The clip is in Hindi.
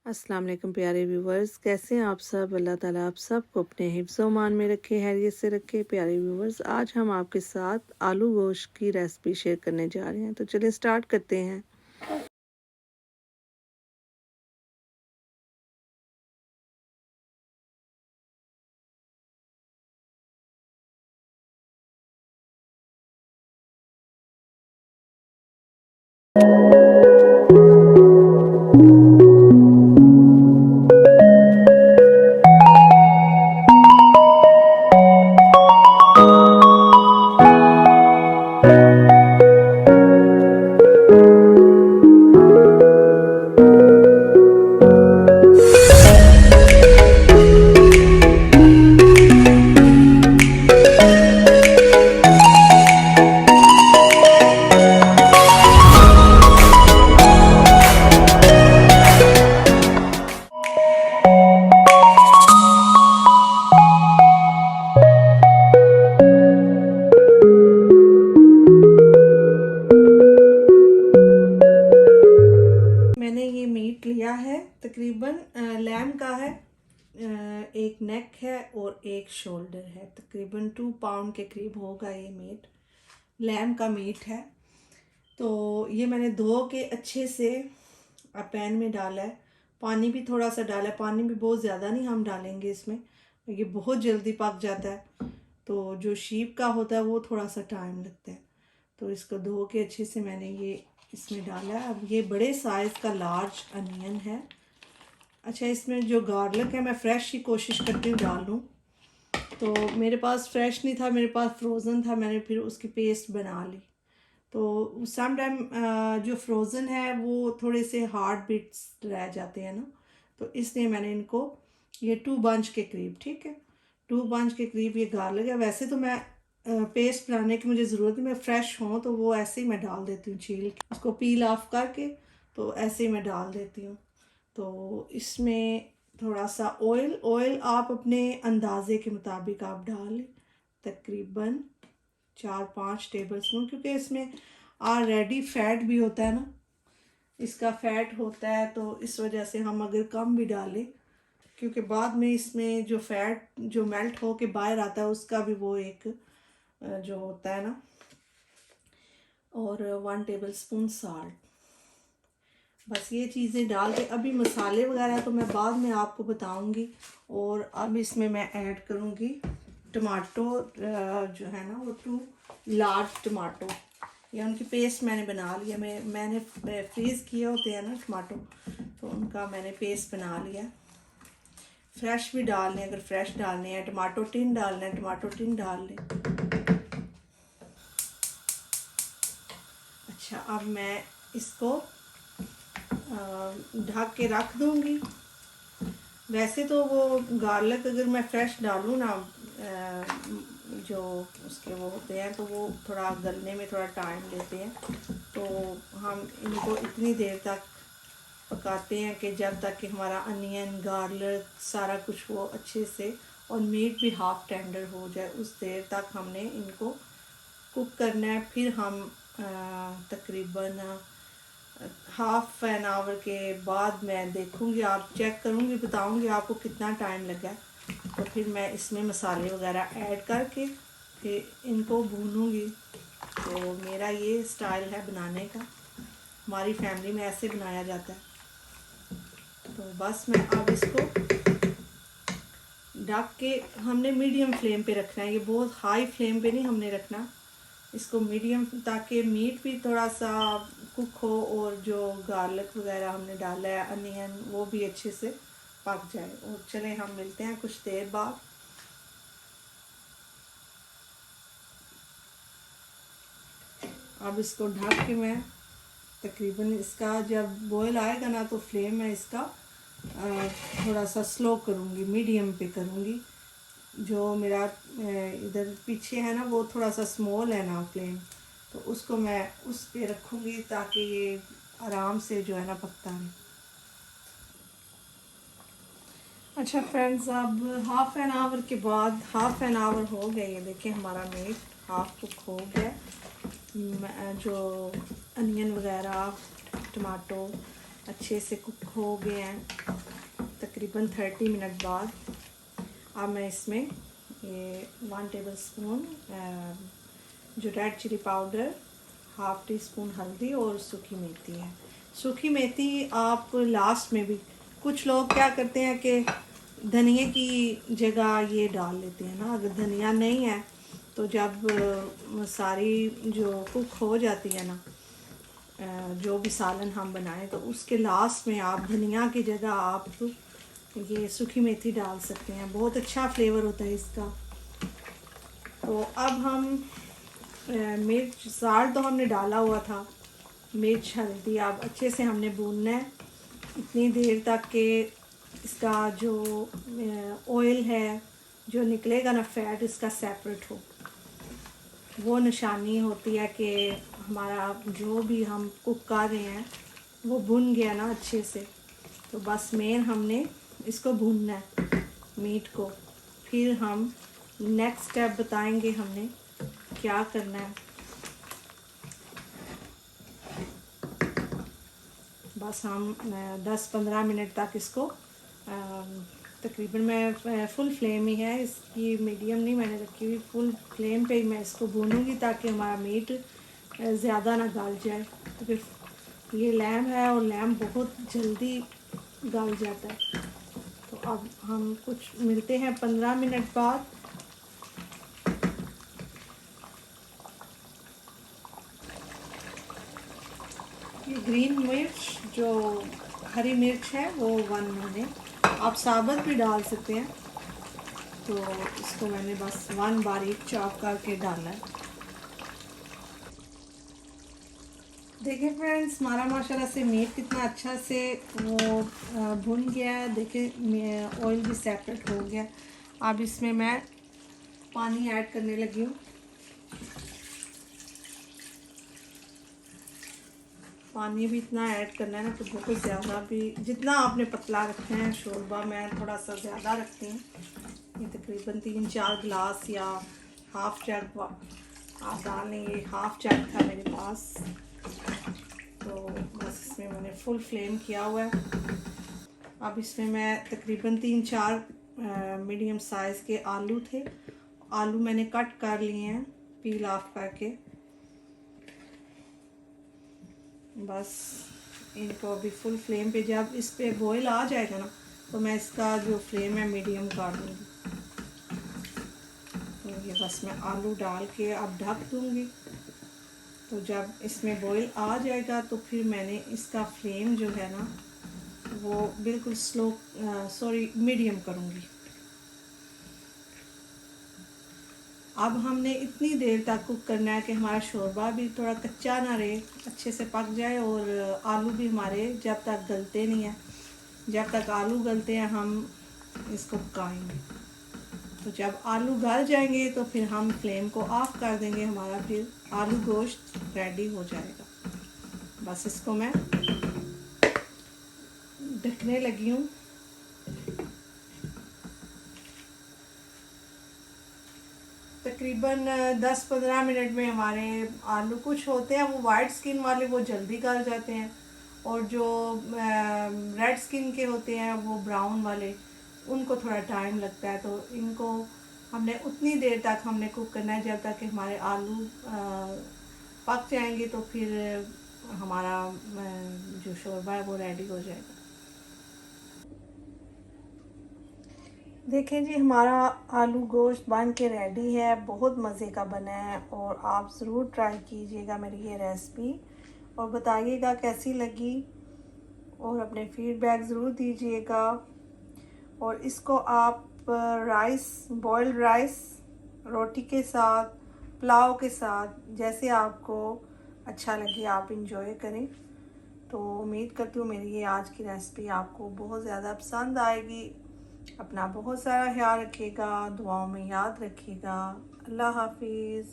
अस्सलाम वालेकुम प्यारे व्यूवर्स, कैसे हैं आप सब। अल्लाह ताला आप सबको अपने हिफ्ज़ मान में रखे, हैरियत से रखे। प्यारे व्यूवर्स, आज हम आपके साथ आलू गोश्त की रेसिपी शेयर करने जा रहे हैं, तो चलिए स्टार्ट करते हैं। मैंने ये मीट लिया है, तकरीबन लैम का है। एक नेक है और एक शोल्डर है। तकरीबन 2 पाउंड के करीब होगा ये मीट। लैम का मीट है। तो ये मैंने धो के अच्छे से पैन में डाला है। पानी भी थोड़ा सा डाला है, पानी भी बहुत ज़्यादा नहीं हम डालेंगे इसमें, ये बहुत जल्दी पक जाता है। तो जो शीप का होता है वो थोड़ा सा टाइम लगता है। तो इसको धो के अच्छे से मैंने ये इसमें डाला है। अब ये बड़े साइज़ का लार्ज अनियन है। अच्छा, इसमें जो गार्लिक है मैं फ़्रेश ही कोशिश करती हूँ डालूँ। तो मेरे पास फ्रेश नहीं था, मेरे पास फ्रोज़न था, मैंने फिर उसकी पेस्ट बना ली। तो सम टाइम जो फ्रोज़न है वो थोड़े से हार्ड बिट्स रह जाते हैं ना, तो इसलिए मैंने इनको ये 2 बंच के करीब, ठीक है, 2 बंच के करीब ये गार्लिक है। वैसे तो मैं पेस्ट बनाने की मुझे ज़रूरत नहीं, मैं फ़्रेश हूँ तो वो ऐसे ही मैं डाल देती हूँ, छील के उसको पील ऑफ करके, तो ऐसे ही मैं डाल देती हूँ। तो इसमें थोड़ा सा ऑयल आप अपने अंदाज़े के मुताबिक आप डाल लें, तकरीबन 4-5 टेबल स्पून, क्योंकि इसमें ऑलरेडी फ़ैट भी होता है ना, इसका फ़ैट होता है, तो इस वजह से हम अगर कम भी डालें, क्योंकि बाद में इसमें जो फ़ैट जो मेल्ट हो के बाहर आता है उसका भी वो एक जो होता है ना। और 1 टेबल स्पून साल्ट, बस ये चीज़ें डाल के अभी मसाले वगैरह तो मैं बाद में आपको बताऊंगी। और अब इसमें मैं ऐड करूंगी टमाटो, जो है ना वो 2 लार्ज टमाटो, या उनकी पेस्ट मैंने बना लिया। मैंने फ्रीज़ किए होते हैं ना टमाटो, तो उनका मैंने पेस्ट बना लिया। फ्रेश भी डालने, अगर फ्रेश डालने हैं, टमाटो टिन डालना है टमाटो टिन डाल लें। अच्छा, अब मैं इसको ढक के रख दूंगी। वैसे तो वो गार्लिक अगर मैं फ्रेश डालूँ ना, जो उसके वो होते हैं, तो वो थोड़ा गलने में थोड़ा टाइम लेते हैं। तो हम इनको इतनी देर तक पकाते हैं कि जब तक कि हमारा अनियन गार्लिक सारा कुछ वो अच्छे से, और मीट भी हाफ टेंडर हो जाए, उस देर तक हमने इनको कुक करना है। फिर हम तकरीबन हाफ एन आवर के बाद मैं देखूंगी, आप चेक करूंगी, बताऊंगी आपको कितना टाइम लगा। तो फिर मैं इसमें मसाले वगैरह ऐड करके फिर इनको भूनूंगी। तो मेरा ये स्टाइल है बनाने का, हमारी फैमिली में ऐसे बनाया जाता है। तो बस मैं अब इसको ढक के हमने मीडियम फ्लेम पे रखना है, ये बहुत हाई फ्लेम पे नहीं हमने रखना, इसको मीडियम, ताकि मीट भी थोड़ा सा कुक हो और जो गार्लिक वगैरह हमने डाला है, अनियन, वो भी अच्छे से पक जाए। और चले हम मिलते हैं कुछ देर बाद। अब इसको ढक के मैं तकरीबन इसका जब बॉयल आएगा ना, तो फ्लेम मैं इसका थोड़ा सा स्लो करूँगी, मीडियम पे करूँगी। जो मेरा इधर पीछे है ना वो थोड़ा सा स्मॉल है ना फ्लेम, तो उसको मैं उस पे रखूँगी ताकि ये आराम से जो है ना पकता है। अच्छा फ्रेंड्स, अब हाफ एन आवर के बाद, हाफ एन आवर हो गए, ये देखिए हमारा मीट हाफ कुक हो गया। जो अनियन वगैरह, टमाटो, अच्छे से कुक हो गए हैं तकरीबन 30 मिनट बाद। अब मैं इसमें ये 1 टेबल स्पून जो red chilli powder, half teaspoon हल्दी और सूखी मेथी है। सूखी मेथी आप लास्ट में भी, कुछ लोग क्या करते हैं कि धनिया की जगह ये डाल लेते हैं ना। अगर धनिया नहीं है तो जब सारी जो कुक हो जाती है ना, जो भी सालन हम बनाएं, तो उसके लास्ट में आप धनिया की जगह आप ये सूखी मेथी डाल सकते हैं। बहुत अच्छा फ्लेवर होता है इसका। तो अब हम मिर्च, साल्ट तो हमने डाला हुआ था, मिर्च हल्दी अब अच्छे से हमने भूनना है इतनी देर तक कि इसका जो ऑयल है जो निकलेगा ना, फैट इसका सेपरेट हो। वो निशानी होती है कि हमारा जो भी हम कुक कर रहे हैं वो भुन गया ना अच्छे से। तो बस मेन हमने इसको भूनना है मीट को। फिर हम नेक्स्ट स्टेप बताएंगे हमने क्या करना है। बस हम 10-15 मिनट तक इसको तकरीबन, मैं फुल फ्लेम ही है इसकी, मीडियम नहीं मैंने रखी हुई, फुल फ्लेम पे ही मैं इसको भूनूंगी ताकि हमारा मीट ज़्यादा ना गल जाए। तो फिर ये लैम है और लैम बहुत जल्दी गल जाता है। तो अब हम कुछ मिलते हैं 15 मिनट बाद। ये ग्रीन मिर्च जो हरी मिर्च है वो 1 मैंने, आप साबुत भी डाल सकते हैं। तो इसको मैंने बस 1 बारीक चॉप करके डाला है। देखिए फ्रेंड्स, हमारा माशाल्लाह से मीट कितना अच्छा से वो भुन गया है। देखिए ऑयल भी सेपरेट हो गया। अब इसमें मैं पानी ऐड करने लगी हूँ। पानी भी इतना ऐड करना है ना कि बहुत ज़्यादा भी, जितना आपने पतला रखना है शोरबा, मैं थोड़ा सा ज़्यादा रखती हूँ। ये तकरीबन 3-4 गिलास या हाफ़ जग आप डाल लें। ये हाफ़ जग था मेरे पास, तो बस इसमें मैंने फुल फ्लेम किया हुआ है। अब इसमें मैं तकरीबन 3-4 मीडियम साइज़ के आलू थे, आलू मैंने कट कर लिए हैं पील ऑफ करके। बस इनको अभी फुल फ्लेम पे, जब इस पे बॉयल आ जाएगा ना तो मैं इसका जो फ्लेम है मीडियम कर दूँगी। तो ये बस मैं आलू डाल के अब ढक दूँगी। तो जब इसमें बॉयल आ जाएगा तो फिर मैंने इसका फ्लेम जो है ना वो बिल्कुल मीडियम करूँगी। अब हमने इतनी देर तक कुक करना है कि हमारा शोरबा भी थोड़ा कच्चा ना रहे, अच्छे से पक जाए, और आलू भी हमारे जब तक गलते नहीं हैं, जब तक आलू गलते हैं हम इसको पकाएंगे। तो जब आलू गल जाएंगे तो फिर हम फ्लेम को ऑफ कर देंगे, हमारा फिर आलू गोश्त रेडी हो जाएगा। बस इसको मैं ढकने लगी हूँ। तकरीबन 10-15 मिनट में हमारे आलू, कुछ होते हैं वो वाइट स्किन वाले, वो जल्दी गल जाते हैं, और जो रेड स्किन के होते हैं वो ब्राउन वाले, उनको थोड़ा टाइम लगता है। तो इनको हमने उतनी देर तक हमने कुक करना है जब तक कि हमारे आलू पक जाएंगे, तो फिर हमारा जो शोरबा है वो रेडी हो जाएगा। देखें जी, हमारा आलू गोश्त बन के रेडी है, बहुत मज़े का बना है, और आप ज़रूर ट्राई कीजिएगा मेरी ये रेसिपी और बताइएगा कैसी लगी, और अपने फीडबैक ज़रूर दीजिएगा। और इसको आप राइस, बॉइल्ड राइस, रोटी के साथ, पुलाव के साथ, जैसे आपको अच्छा लगे आप इंजॉय करें। तो उम्मीद करती हूँ मेरी ये आज की रेसिपी आपको बहुत ज़्यादा पसंद आएगी। अपना बहुत सारा ख्याल रखिएगा, दुआओं में याद रखिएगा। अल्लाह हाफिज़।